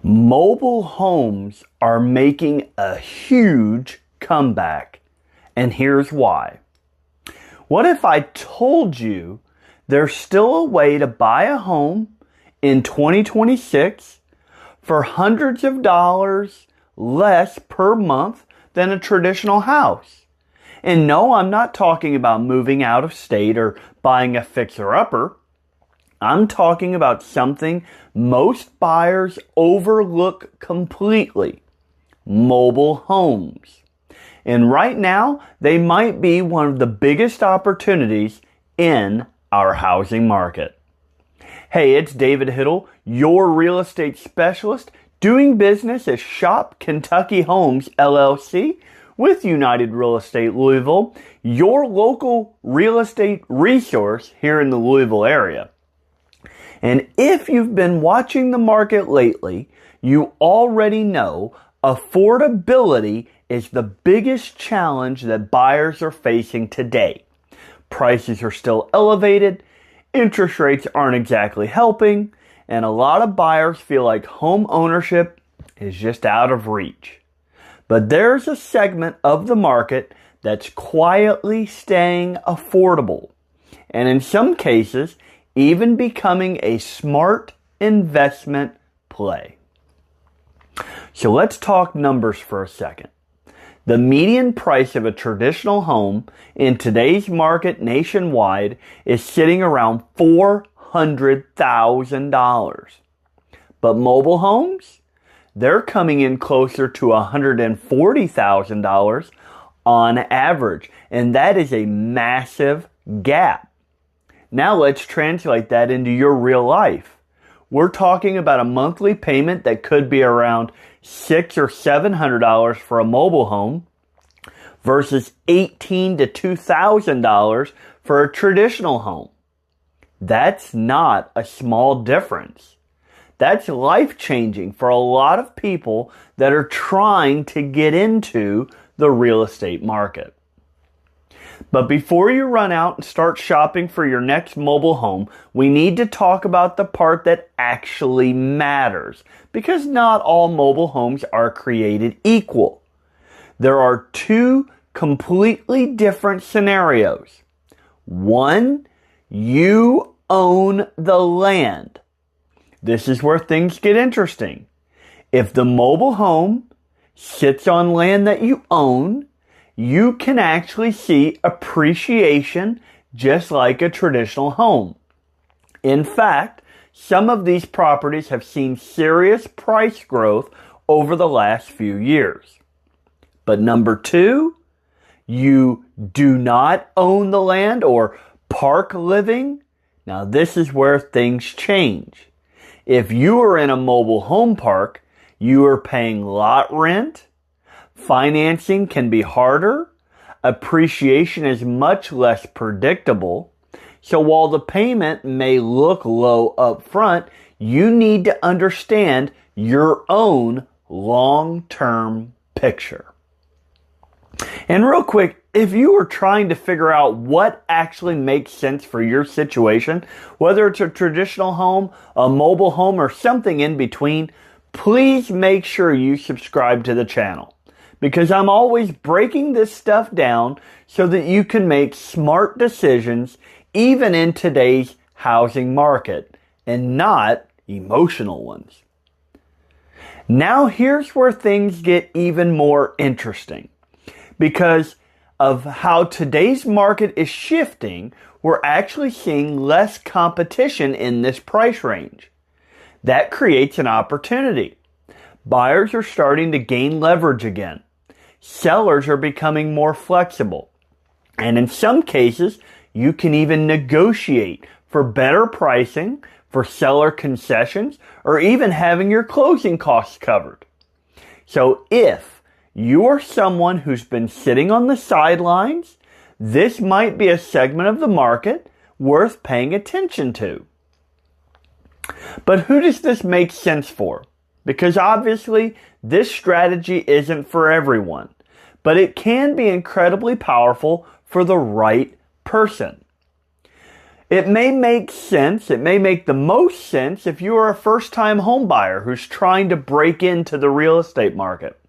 Mobile homes are making a huge comeback, and here's why. What if I told you there's still a way to buy a home in 2026 for hundreds of dollars less per month than a traditional house? And no, I'm not talking about moving out of state or buying a fixer-upper. I'm talking about something most buyers overlook completely: mobile homes. And right now, they might be one of the biggest opportunities in our housing market. Hey, it's David Hittle, your real estate specialist, doing business as Shop Kentucky Homes, LLC, with United Real Estate Louisville, your local real estate resource here in the Louisville area. And if you've been watching the market lately, you already know affordability is the biggest challenge that buyers are facing today. Prices are still elevated, interest rates aren't exactly helping, and a lot of buyers feel like home ownership is just out of reach. But there's a segment of the market that's quietly staying affordable, and in some cases, even becoming a smart investment play. So let's talk numbers for a second. The median price of a traditional home in today's market nationwide is sitting around $400,000. But mobile homes, they're coming in closer to $140,000 on average, and that is a massive gap. Now let's translate that into your real life. We're talking about a monthly payment that could be around $600 or $700 for a mobile home versus $1,800 to $2,000 for a traditional home. That's not a small difference. That's life-changing for a lot of people that are trying to get into the real estate market. But before you run out and start shopping for your next mobile home, we need to talk about the part that actually matters, because not all mobile homes are created equal. There are two completely different scenarios. One, you own the land. This is where things get interesting. If the mobile home sits on land that you own, you can actually see appreciation just like a traditional home. In fact, some of these properties have seen serious price growth over the last few years. But number two, you do not own the land or park living. Now this is where things change. If you are in a mobile home park, you are paying lot rent. Financing can be harder. Appreciation is much less predictable. So while the payment may look low up front, you need to understand your own long-term picture. And real quick, if you are trying to figure out what actually makes sense for your situation, whether it's a traditional home, a mobile home, or something in between, please make sure you subscribe to the channel. Because I'm always breaking this stuff down so that you can make smart decisions even in today's housing market and not emotional ones. Now here's where things get even more interesting. Because of how today's market is shifting, we're actually seeing less competition in this price range. That creates an opportunity. Buyers are starting to gain leverage again. Sellers are becoming more flexible. And in some cases, you can even negotiate for better pricing, for seller concessions, or even having your closing costs covered. So if you are someone who's been sitting on the sidelines, this might be a segment of the market worth paying attention to. But who does this make sense for? Because obviously, this strategy isn't for everyone, but it can be incredibly powerful for the right person. It may make sense, it may make the most sense if you are a first-time home buyer who's trying to break into the real estate market.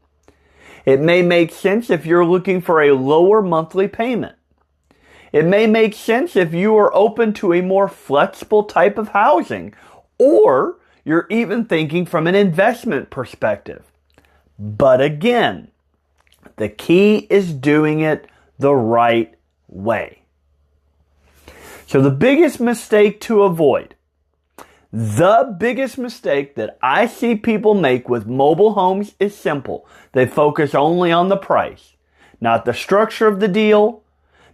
It may make sense if you're looking for a lower monthly payment. It may make sense if you are open to a more flexible type of housing, or you're even thinking from an investment perspective. But again, the key is doing it the right way. So the biggest mistake to avoid, the biggest mistake that I see people make with mobile homes is simple. They focus only on the price, not the structure of the deal,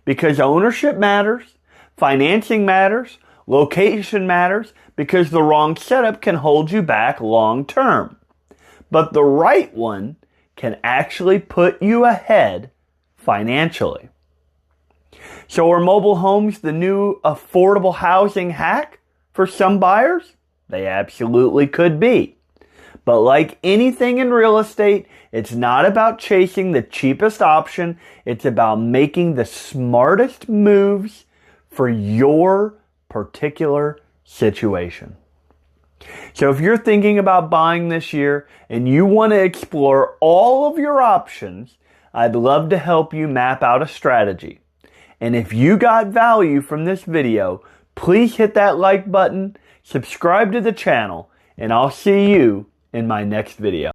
because ownership matters, financing matters, location matters, because the wrong setup can hold you back long term. But the right one can actually put you ahead financially. So are mobile homes the new affordable housing hack for some buyers? They absolutely could be. But like anything in real estate, it's not about chasing the cheapest option. It's about making the smartest moves for your particular situation. So if you're thinking about buying this year and you want to explore all of your options, I'd love to help you map out a strategy. And if you got value from this video, please hit that like button, subscribe to the channel, and I'll see you in my next video.